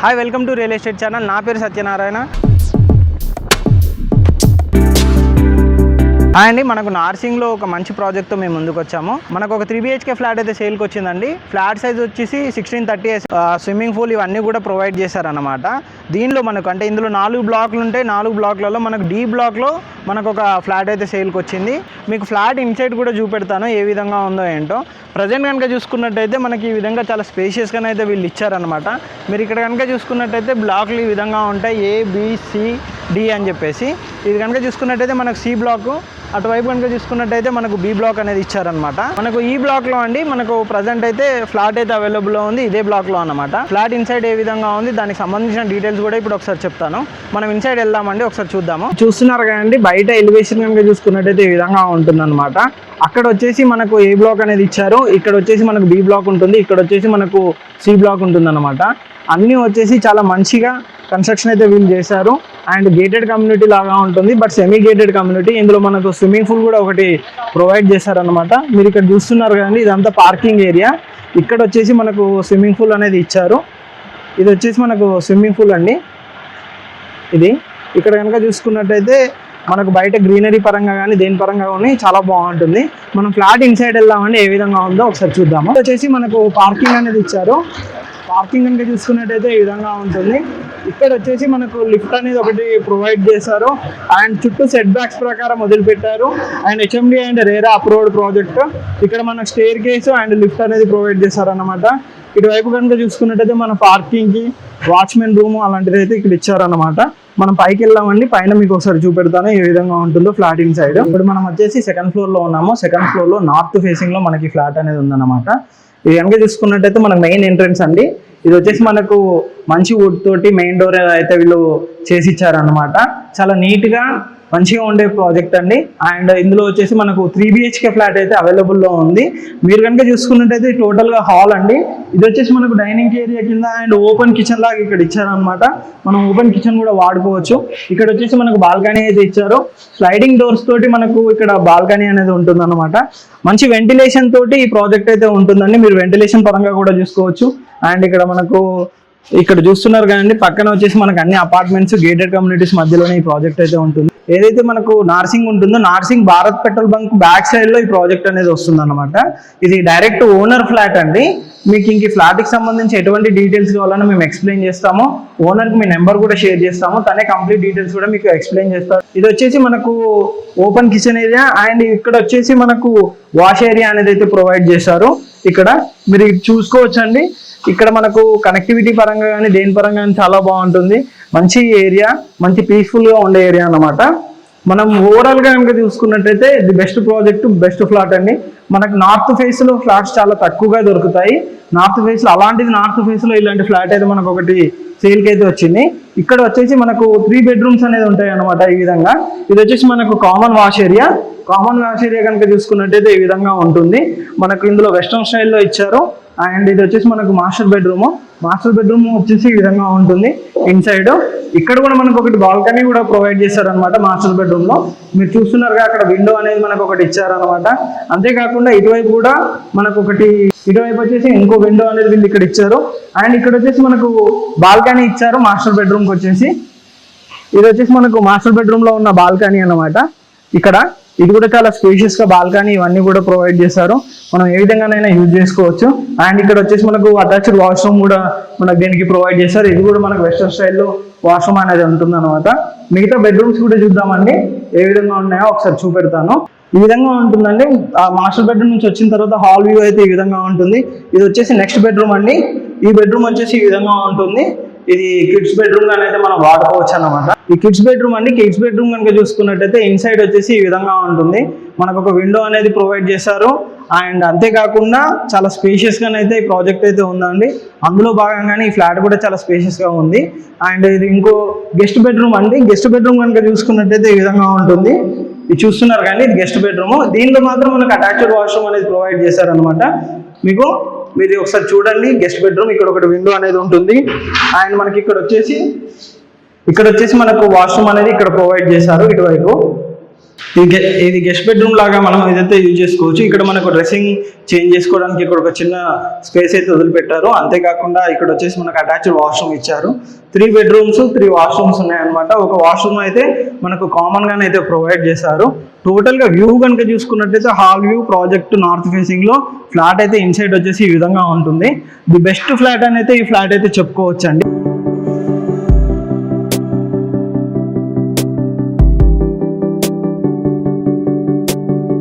Hi welcome to real estate channel. నా పేరు సత్యనారాయణ. అండి మనకు నార్సింగ్లో ఒక మంచి ప్రాజెక్ట్తో మేము ముందుకు వచ్చాము. మనకు ఒక 3 BHK ఫ్లాట్ అయితే సేల్కి వచ్చిందండి. ఫ్లాట్ సైజ్ వచ్చేసి 1630 స్విమ్మింగ్ పూల్ ఇవన్నీ కూడా ప్రొవైడ్ చేశారనమాట. దీనిలో మనకు అంటే ఇందులో 4 బ్లాక్లు ఉంటాయి. 4 బ్లాక్లలో మనకు డి బ్లాక్లో మనకు ఒక ఫ్లాట్ అయితే సేల్కి వచ్చింది. మీకు ఫ్లాట్ ఇన్సైడ్ కూడా చూపెడతాను ఏ విధంగా ఉందో ఏంటో. ప్రజెంట్ కనుక చూసుకున్నట్టయితే మనకి ఈ విధంగా చాలా స్పేషియస్గానే అయితే వీళ్ళు ఇచ్చారనమాట. మీరు ఇక్కడ కనుక చూసుకున్నట్టయితే బ్లాక్లు ఈ విధంగా ఉంటాయి, ABCD అని చెప్పేసి. ఇది కనుక చూసుకున్నట్టయితే మనకు C బ్లాక్, అటువైపు కనుక చూసుకున్నట్టయితే మనకు B బ్లాక్ అనేది ఇచ్చారనమాట. మనకు ఈ బ్లాక్లో అండి మనకు ప్రజెంట్ అయితే ఫ్లాట్ అయితే అవైలబుల్లో ఉంది ఇదే బ్లాక్లో అనమాట. ఫ్లాట్ ఇన్సైడ్ ఏ విధంగా ఉంది దానికి సంబంధించిన డీటెయిల్స్ కూడా ఇప్పుడు ఒకసారి చెప్తాను. మనం ఇన్సైడ్ వెళ్దామండి, ఒకసారి చూద్దాము. చూస్తున్నారు కదండి బయట ఎలివేషన్ కనుక చూసుకున్నట్టయితే ఈ విధంగా ఉంటుందన్నమాట. అక్కడ వచ్చేసి మనకు A బ్లాక్ అనేది ఇచ్చారు, ఇక్కడ వచ్చేసి మనకు B బ్లాక్ ఉంటుంది, ఇక్కడ వచ్చేసి మనకు C బ్లాక్ ఉంటుందన్నమాట. అన్నీ వచ్చేసి చాలా మంచిగా కన్స్ట్రక్షన్ అయితే వీళ్ళు చేశారు. అండ్ గేటెడ్ కమ్యూనిటీ లాగా ఉంటుంది, బట్ సెమీ గేటెడ్ కమ్యూనిటీ. ఇందులో మనకు స్విమ్మింగ్ పూల్ కూడా ఒకటి ప్రొవైడ్ చేశారనమాట. మీరు ఇక్కడ చూస్తున్నారు కదండి ఇదంతా పార్కింగ్ ఏరియా. ఇక్కడ వచ్చేసి మనకు స్విమ్మింగ్ పూల్ అనేది ఇచ్చారు. ఇది వచ్చేసి మనకు స్విమ్మింగ్ పూల్ అండి. ఇది ఇక్కడ కనుక చూసుకున్నట్టయితే మనకు బయట గ్రీనరీ పరంగా కానీ దేని పరంగా కానీ చాలా బాగుంటుంది. మనం ఫ్లాట్ ఇన్సైడ్ వెళ్దామండి ఏ విధంగా ఉందో ఒకసారి చూద్దాము. వచ్చేసి మనకు పార్కింగ్ అనేది ఇచ్చారు. పార్కింగ్ కనుక చూసుకున్నట్టయితే ఈ విధంగా ఉంటుంది. ఇక్కడ వచ్చేసి మనకు లిఫ్ట్ అనేది ఒకటి ప్రొవైడ్ చేశారు. అండ్ చుట్టూ సెట్ బ్యాక్స్ ప్రకారం వదిలిపెట్టారు. And HMD and RERA approved project. ఇక్కడ మనకు స్టేర్ కేసు అండ్ లిఫ్ట్ అనేది ప్రొవైడ్ చేశారనమాట. ఇటువైపు కనుక చూసుకున్నట్టయితే మన పార్కింగ్కి వాచ్మెన్ రూమ్ అలాంటిది అయితే ఇక్కడ ఇచ్చారనమాట. మనం పైకి వెళ్దామండి, పైన మీకు ఒకసారి చూపెడతాను ఏ విధంగా ఉంటుందో ఫ్లాట్ ఇన్ సైడ్. ఇప్పుడు మనం వచ్చేసి సెకండ్ ఫ్లోర్లో ఉన్నాము. సెకండ్ ఫ్లోర్లో నార్త్ ఫేసింగ్లో మనకి ఫ్లాట్ అనేది ఉందన్నమాట. ఇది కనుక చూసుకున్నట్టయితే మనకు మెయిన్ ఎంట్రన్స్ అండి. ఇది వచ్చేసి మనకు మంచి వుడ్ తోటి మెయిన్ డోర్ అయితే వీళ్ళు చేసి ఇచ్చారనమాట. చాలా నీట్గా మంచిగా ఉండే ప్రాజెక్ట్ అండి. అండ్ ఇందులో వచ్చేసి మనకు 3 BHK ఫ్లాట్ అయితే అవైలబుల్లో ఉంది. మీరు కనుక చూసుకున్నట్టయితే టోటల్గా హాల్ అండి. ఇది వచ్చేసి మనకు డైనింగ్ ఏరియా కింద అండ్ ఓపెన్ కిచెన్ లాగా ఇక్కడ ఇచ్చారనమాట. మనం ఓపెన్ కిచెన్ కూడా వాడుకోవచ్చు. ఇక్కడ వచ్చేసి మనకు బాల్కనీ అయితే ఇచ్చారు. స్లైడింగ్ డోర్స్ తోటి మనకు ఇక్కడ బాల్కనీ అనేది ఉంటుందన్నమాట. మంచి వెంటిలేషన్ తోటి ఈ ప్రాజెక్ట్ అయితే ఉంటుందండి. మీరు వెంటిలేషన్ పరంగా కూడా చూసుకోవచ్చు. అండ్ ఇక్కడ మనకు ఇక్కడ చూస్తున్నారు కదండి పక్కన వచ్చేసి మనకు అన్ని అపార్ట్మెంట్స్ గేటెడ్ కమ్యూనిటీస్ మధ్యలోనే ఈ ప్రాజెక్ట్ అయితే ఉంటుంది. ఏదైతే మనకు నార్సింగ్ ఉంటుందో Narsing Bharat petrol bunk back side లో ఈ ప్రాజెక్ట్ అనేది వస్తుంది అనమాట. ఇది డైరెక్ట్ ఓనర్ ఫ్లాట్ అండి. మీకు ఇంక ఫ్లాట్ కి సంబంధించి ఎటువంటి డీటెయిల్స్ కావాలన్నా మేము ఎక్స్ప్లెయిన్ చేస్తాము. ఓనర్ కి మీ నెంబర్ కూడా షేర్ చేస్తాము, తనే కంప్లీట్ డీటెయిల్స్ కూడా మీకు ఎక్స్ప్లెయిన్ చేస్తారు. ఇది వచ్చేసి మనకు ఓపెన్ కిచెన్ ఏరియా అండ్ ఇక్కడ వచ్చేసి మనకు వాష్ ఏరియా అనేది అయితే ప్రొవైడ్ చేశారు. ఇక్కడ మీరు చూసుకోవచ్చు అండి. ఇక్కడ మనకు కనెక్టివిటీ పరంగా కానీ దేని పరంగా కానీ చాలా బాగుంటుంది. మంచి ఏరియా, మంచి పీస్ఫుల్గా ఉండే ఏరియా అన్నమాట. మనం ఓవరాల్గా కనుక చూసుకున్నట్టయితే ఇది బెస్ట్ ప్రాజెక్ట్, బెస్ట్ ఫ్లాట్ అండి. మనకు నార్త్ ఫేస్లో ఫ్లాట్స్ చాలా తక్కువగా దొరుకుతాయి. నార్త్ ఫేస్లో అలాంటిది నార్త్ ఫేస్లో ఇలాంటి ఫ్లాట్ అయితే మనకు ఒకటి సేల్కి అయితే వచ్చింది. ఇక్కడ వచ్చేసి మనకు 3 బెడ్రూమ్స్ అనేది ఉంటాయి అనమాట. ఈ విధంగా ఇది వచ్చేసి మనకు common wash area. Common wash area కనుక చూసుకున్నట్టయితే ఈ విధంగా ఉంటుంది. మనకు ఇందులో వెస్ట్రన్ స్టైల్లో ఇచ్చారు. అండ్ ఇది వచ్చేసి మనకు మాస్టర్ బెడ్రూమ్. మాస్టర్ బెడ్రూమ్ వచ్చేసి ఈ విధంగా ఉంటుంది ఇన్సైడ్. ఇక్కడ కూడా మనకు ఒకటి బాల్కనీ కూడా ప్రొవైడ్ చేశారనమాట మాస్టర్ బెడ్రూమ్ లో. మీరు చూస్తున్నారుగా అక్కడ విండో అనేది మనకు ఒకటి ఇచ్చారనమాట. అంతేకాకుండా ఇటువైపు కూడా మనకు ఒకటి, ఇటువైపు వచ్చేసి ఇంకో విండో అనేది వీళ్ళు ఇక్కడ ఇచ్చారు. అండ్ ఇక్కడ వచ్చేసి మనకు బాల్కనీ ఇచ్చారు మాస్టర్ బెడ్రూమ్ కి వచ్చేసి. ఇది వచ్చేసి మనకు మాస్టర్ బెడ్రూమ్ లో ఉన్న బాల్కనీ అన్నమాట. ఇక్కడ ఇది కూడా చాలా స్పేషియస్ గా బాల్కనీ ఇవన్నీ కూడా ప్రొవైడ్ చేశారు. మనం ఏ విధంగానైనా యూజ్ చేసుకోవచ్చు. అండ్ ఇక్కడ వచ్చేసి మనకు అటాచ్డ్ వాష్రూమ్ కూడా మనకు దీనికి ప్రొవైడ్ చేశారు. ఇది కూడా మనకు వెస్టర్న్ స్టైల్లో వాష్రూమ్ అనేది ఉంటుంది అనమాట. మిగతా బెడ్రూమ్స్ కూడా చూద్దామండి ఏ విధంగా ఉన్నాయో ఒకసారి చూపెడతాను. ఈ విధంగా ఉంటుందండి. ఆ మాస్టర్ బెడ్రూమ్ నుంచి వచ్చిన తర్వాత హాల్ వ్యూ అయితే ఈ విధంగా ఉంటుంది. ఇది వచ్చేసి నెక్స్ట్ బెడ్రూమ్ అండి. ఈ బెడ్రూమ్ వచ్చేసి ఈ విధంగా ఉంటుంది. ఇది కిడ్స్ బెడ్రూమ్ గానీ అయితే మనం వాడుకోవచ్చు అనమాట. ఈ కిడ్స్ బెడ్రూమ్ అండి. కిడ్స్ బెడ్రూమ్ కనుక చూసుకున్నట్టయితే ఇన్సైడ్ వచ్చేసి ఈ విధంగా ఉంటుంది. మనకు ఒక విండో అనేది ప్రొవైడ్ చేశారు. అండ్ అంతేకాకుండా చాలా స్పేషియస్ గానైతే ఈ ప్రాజెక్ట్ అయితే ఉందండి. అందులో భాగంగానే ఈ ఫ్లాట్ కూడా చాలా స్పేషియస్ గా ఉంది. అండ్ ఇది ఇంకో గెస్ట్ బెడ్రూమ్ అండి. గెస్ట్ బెడ్రూమ్ కనుక చూసుకున్నట్టయితే ఈ విధంగా ఉంటుంది. ఇది చూస్తున్నారు కానీ ఇది గెస్ట్ బెడ్రూమ్. దీనిలో మాత్రం మనకు అటాచ్డ్ వాష్రూమ్ అనేది ప్రొవైడ్ చేశారనమాట. మీకు మీరు ఒకసారి చూడండి గెస్ట్ బెడ్రూమ్. ఇక్కడ ఒకటి విండో అనేది ఉంటుంది. అండ్ మనకి ఇక్కడ వచ్చేసి మనకు వాష్రూమ్ అనేది ఇక్కడ ప్రొవైడ్ చేశారు ఇటువైపు. ఇది గెస్ట్ బెడ్రూమ్ లాగా మనం ఇదైతే యూజ్ చేసుకోవచ్చు. ఇక్కడ మనకు డ్రెస్సింగ్ చేంజ్ చేసుకోవడానికి ఇక్కడ ఒక చిన్న స్పేస్ అయితే వదిలిపెట్టారు. అంతేకాకుండా ఇక్కడ వచ్చేసి మనకు అటాచ్డ్ వాష్రూమ్ ఇచ్చారు. 3 బెడ్రూమ్స్ 3 వాష్రూమ్స్ ఉన్నాయన్నమాట. ఒక వాష్రూమ్ అయితే మనకు కామన్ గానే అయితే ప్రొవైడ్ చేశారు. టోటల్ గా వ్యూ కనుక చూసుకున్నట్లయితే hall view project north facing లో ఫ్లాట్ అయితే ఇన్సైడ్ వచ్చేసి ఈ విధంగా ఉంటుంది. ది బెస్ట్ ఫ్లాట్ అని అయితే ఈ ఫ్లాట్ అయితే చెప్పుకోవచ్చు అండి.